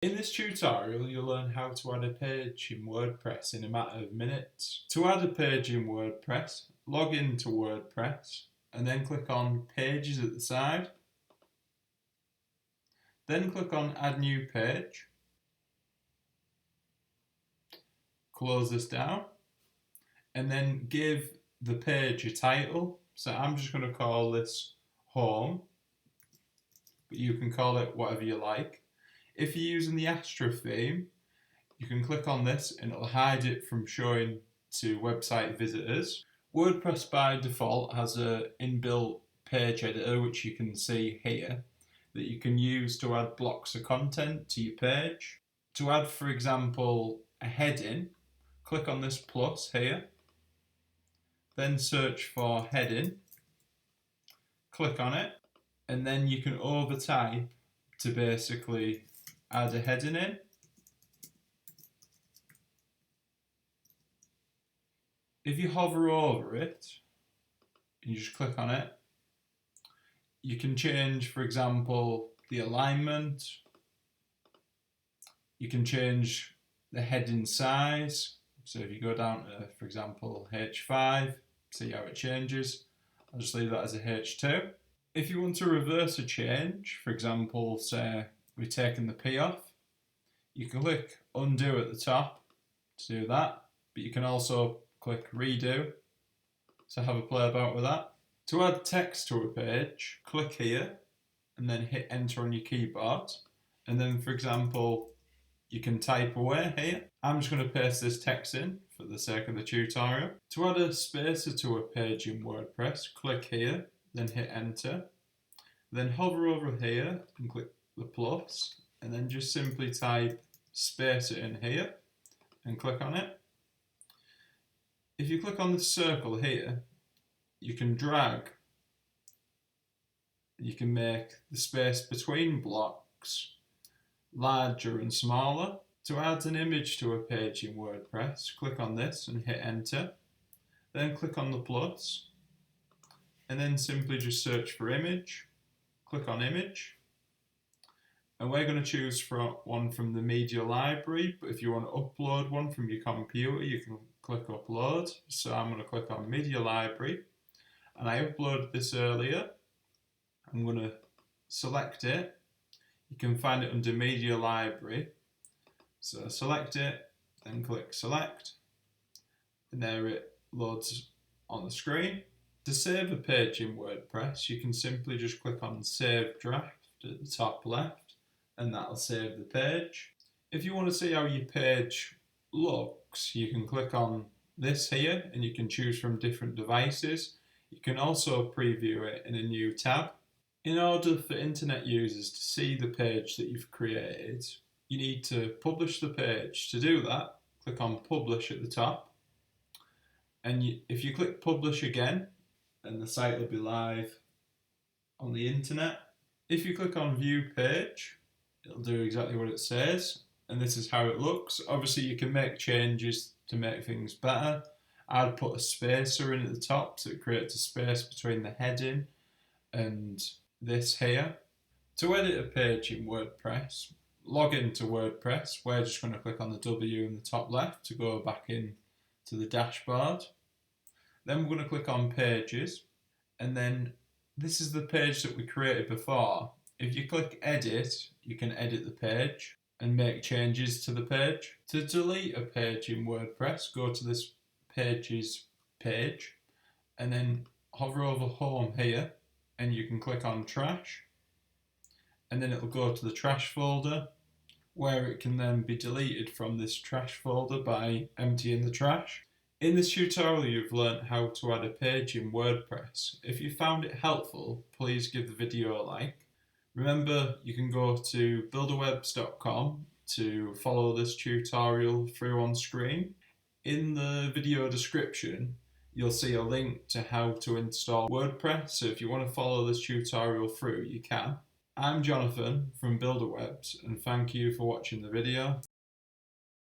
In this tutorial, you'll learn how to add a page in WordPress in a matter of minutes. To add a page in WordPress, log into WordPress and then click on Pages at the side. Then click on Add New Page. Close this down and then give the page a title. So I'm just going to call this Home, but you can call it whatever you like. If you're using the Astra theme, you can click on this and it'll hide it from showing to website visitors. WordPress by default has an inbuilt page editor, which you can see here, that you can use to add blocks of content to your page. To add, for example, a heading, click on this plus here, then search for heading, click on it, and then you can overtype to basically add a heading in. If you hover over it and you just click on it, you can change, for example, the alignment. You can change the heading size. So if you go down to, for example, H5, see how it changes. I'll just leave that as a H2. If you want to reverse a change, for example, say we've taken the P off, you can click undo at the top to do that, but you can also click redo, so have a play about with that. To add text to a page, click here and then hit enter on your keyboard, and then, for example, you can type away here. I'm just going to paste this text in for the sake of the tutorial. To add a spacer to a page in WordPress, click here, then hit enter, then hover over here and click the plus, and then just simply type spacer in here and click on it. If you click on the circle here, you can drag. You can make the space between blocks larger and smaller. To add an image to a page in WordPress, click on this and hit enter. Then click on the plus, and then simply just search for image. Click on image. And we're going to choose one from the media library, but if you want to upload one from your computer, you can click upload. So I'm going to click on media library, and I uploaded this earlier. I'm going to select it. You can find it under media library. So select it, then click select, and there it loads on the screen. To save a page in WordPress, you can simply just click on Save Draft at the top left, and that'll save the page. If you want to see how your page looks, you can click on this here, and you can choose from different devices. You can also preview it in a new tab. In order for internet users to see the page that you've created, you need to publish the page. To do that, click on Publish at the top, and if you click Publish again, then the site will be live on the internet. If you click on View Page, it'll do exactly what it says, and this is how it looks. Obviously, you can make changes to make things better. I'd put a spacer in at the top so it creates a space between the heading and this here. To edit a page in WordPress, log into WordPress. We're just going to click on the W in the top left to go back in to the dashboard. Then we're going to click on Pages, and then this is the page that we created before. If you click Edit, you can edit the page and make changes to the page. To delete a page in WordPress, go to this Pages page, and then hover over Home here, and you can click on Trash, and then it'll go to the trash folder, where it can then be deleted from this trash folder by emptying the trash. In this tutorial, you've learned how to add a page in WordPress. If you found it helpful, please give the video a like. Remember, you can go to builderwebs.com to follow this tutorial through on screen. In the video description, you'll see a link to how to install WordPress. So if you want to follow this tutorial through, you can. I'm Jonathan from Builderwebs, and thank you for watching the video.